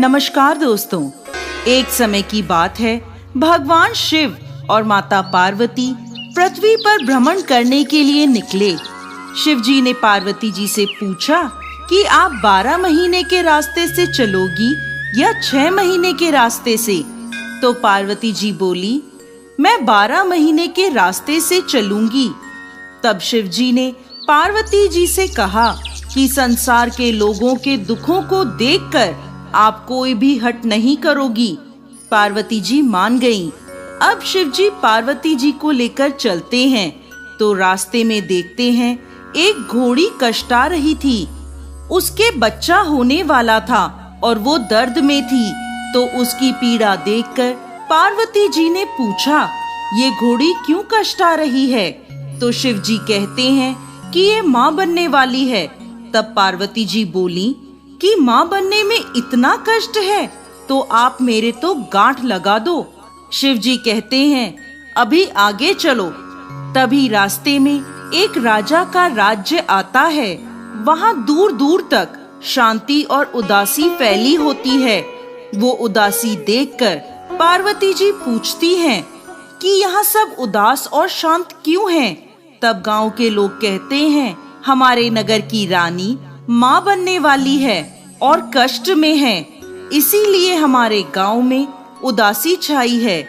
नमस्कार दोस्तों, एक समय की बात है। भगवान शिव और माता पार्वती पृथ्वी पर भ्रमण करने के लिए निकले। शिव जी ने पार्वती जी से पूछा कि आप 12 महीने के रास्ते से चलोगी या 6 महीने के रास्ते से? तो पार्वती जी बोली, मैं 12 महीने के रास्ते से चलूंगी। तब शिव जी ने पार्वती जी से कहा कि संसार के लोगों के दुखों को देखकर आप कोई भी हट नहीं करोगी। पार्वती जी मान गईं। अब शिव जी पार्वती जी को लेकर चलते हैं तो रास्ते में देखते हैं एक घोड़ी कष्टा रही थी। उसके बच्चा होने वाला था और वो दर्द में थी। तो उसकी पीड़ा देखकर पार्वती जी ने पूछा, ये घोड़ी क्यों कष्टा रही है? तो शिव जी कहते हैं कि ये माँ बनने वाली है। तब पार्वती जी बोली कि माँ बनने में इतना कष्ट है तो आप मेरे तो गांठ लगा दो। शिव जी कहते हैं, अभी आगे चलो। तभी रास्ते में एक राजा का राज्य आता है। वहाँ दूर दूर तक शांति और उदासी फैली होती है। वो उदासी देखकर पार्वती जी पूछती हैं कि यहाँ सब उदास और शांत क्यों हैं? तब गांव के लोग कहते हैं, हमारे नगर की रानी माँ बनने वाली है और कष्ट में है, इसीलिए हमारे गांव में उदासी छाई है।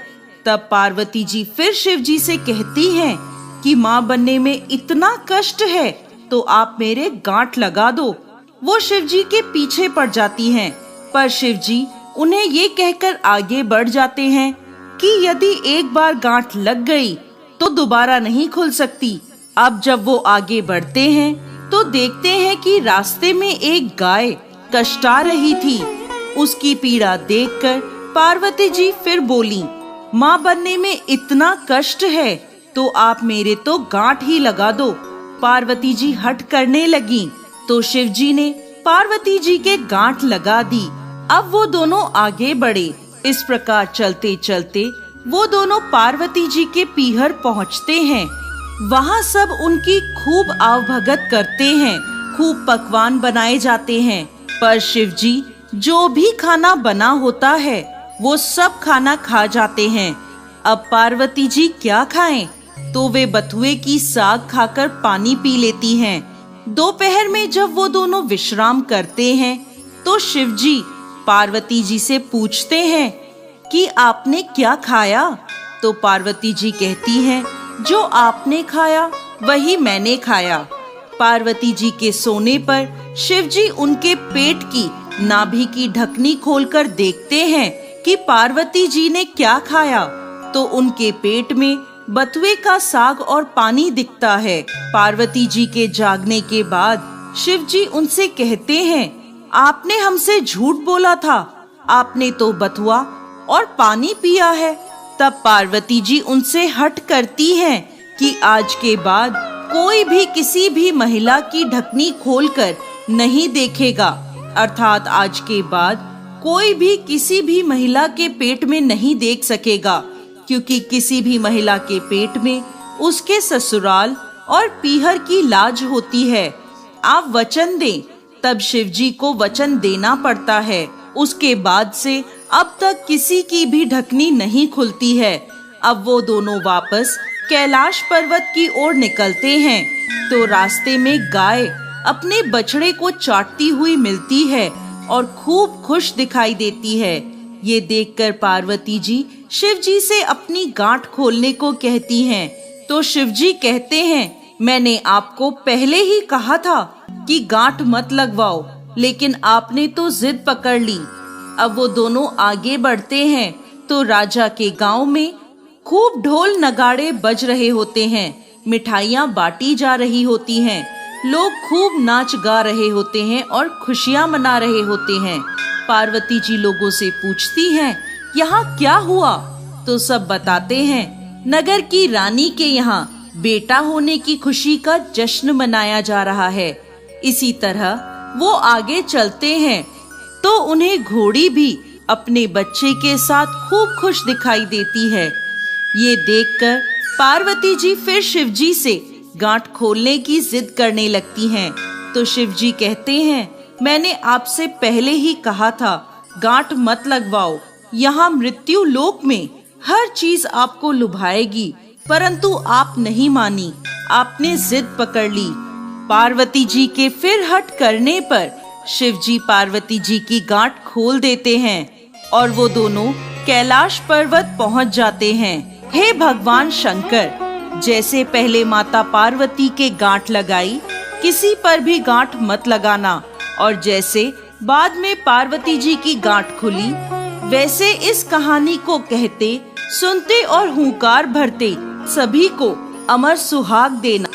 तब पार्वती जी फिर शिव जी से कहती हैं कि माँ बनने में इतना कष्ट है तो आप मेरे गांठ लगा दो। वो शिव जी के पीछे पड़ जाती हैं, पर शिव जी उन्हें ये कहकर आगे बढ़ जाते हैं कि यदि एक बार गांठ लग गई तो दोबारा नहीं खुल सकती। अब जब वो आगे बढ़ते हैं तो देखते हैं कि रास्ते में एक गाय कष्टा रही थी। उसकी पीड़ा देखकर पार्वती जी फिर बोली, माँ बनने में इतना कष्ट है तो आप मेरे तो गांठ ही लगा दो। पार्वती जी हट करने लगी तो शिव जी ने पार्वती जी के गांठ लगा दी। अब वो दोनों आगे बढ़े। इस प्रकार चलते चलते वो दोनों पार्वती जी के पीहर पहुँचते हैं। वहाँ सब उनकी खूब आवभगत करते हैं, खूब पकवान बनाए जाते हैं। पर शिव जी जो भी खाना बना होता है वो सब खाना खा जाते हैं। अब पार्वती जी क्या खाएं? तो वे बथुए की साग खाकर पानी पी लेती हैं। दोपहर में जब वो दोनों विश्राम करते हैं तो शिव जी पार्वती जी से पूछते हैं कि आपने क्या खाया? तो पार्वती जी कहती हैं, जो आपने खाया वही मैंने खाया। पार्वती जी के सोने पर शिव जी उनके पेट की नाभि की ढकनी खोलकर देखते हैं कि पार्वती जी ने क्या खाया। तो उनके पेट में बथुए का साग और पानी दिखता है। पार्वती जी के जागने के बाद शिव जी उनसे कहते हैं, आपने हमसे झूठ बोला था, आपने तो बथुआ और पानी पिया है। तब पार्वती जी उनसे हठ करती हैं कि आज के बाद कोई भी किसी भी महिला की ढकनी खोलकर नहीं देखेगा। अर्थात आज के बाद कोई भी किसी भी महिला के पेट में नहीं देख सकेगा, क्योंकि किसी भी महिला के पेट में उसके ससुराल और पीहर की लाज होती है। आप वचन दें। तब शिव जी को वचन देना पड़ता है। उसके बाद से अब तक किसी की भी ढकनी नहीं खुलती है। अब वो दोनों वापस कैलाश पर्वत की ओर निकलते हैं तो रास्ते में गाय अपने बछड़े को चाटती हुई मिलती है और खूब खुश दिखाई देती है। ये देखकर पार्वती जी शिव जी से अपनी गांठ खोलने को कहती हैं। तो शिव जी कहते हैं, मैंने आपको पहले ही कहा था कि गांठ मत लगवाओ, लेकिन आपने तो जिद पकड़ ली। अब वो दोनों आगे बढ़ते हैं तो राजा के गांव में खूब ढोल नगाड़े बज रहे होते हैं, मिठाइयाँ बांटी जा रही होती हैं, लोग खूब नाच गा रहे होते हैं और खुशियाँ मना रहे होते हैं। पार्वती जी लोगों से पूछती हैं, यहाँ क्या हुआ? तो सब बताते हैं, नगर की रानी के यहाँ बेटा होने की खुशी का जश्न मनाया जा रहा है। इसी तरह वो आगे चलते हैं तो उन्हें घोड़ी भी अपने बच्चे के साथ खूब खुश दिखाई देती है। ये देखकर पार्वती जी फिर शिव जी से गांठ खोलने की जिद करने लगती हैं। तो शिव जी कहते हैं, मैंने आपसे पहले ही कहा था गांठ मत लगवाओ। यहाँ मृत्यु लोक में हर चीज आपको लुभाएगी, परंतु आप नहीं मानी, आपने जिद पकड़ ली। पार्वती जी के फिर हट करने पर शिव जी पार्वती जी की गांठ खोल देते हैं और वो दोनों कैलाश पर्वत पहुंच जाते हैं। हे भगवान शंकर, जैसे पहले माता पार्वती के गांठ लगाई, किसी पर भी गांठ मत लगाना, और जैसे बाद में पार्वती जी की गांठ खुली, वैसे इस कहानी को कहते, सुनते और हुंकार भरते सभी को अमर सुहाग देना।